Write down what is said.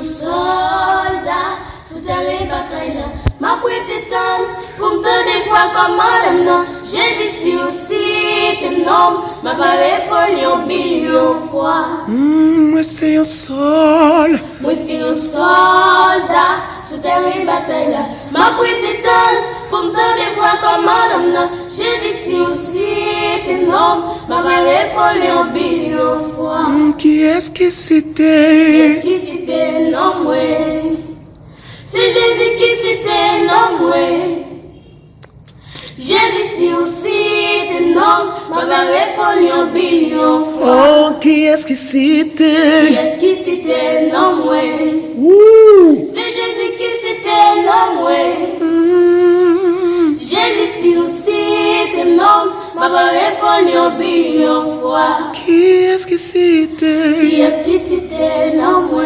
un soldat sous terre bataille là. M'a prêté tant pour me donner foi comme madame non. J'ai vu si aussi t'es nom. M'a parlé pour lion billion fois. Moi c'est un sol. Moi c'est un soldat sous terre bataille là. M'a prêté tant pour me donner foi comme madame non. J'ai vu si aussi t'es nom. M'a parlé pour lion billion fois. Qui est-ce qui Qui c'était? est-ce qui c'était non moi? C'est Jésus qui c'était non moi. Jésus si aussi t'es non. M'a parlé pour lion billion fois. Oh, qui est-ce qui Qui c'était? est-ce qui c'était non moi? Ouh! C'est Jésus qui c'était non moi. Jésus si aussi t'es non. M'a parlé pour lion billion fois. Qui est-ce qui c'était? Qui est-ce qui c'était non moi?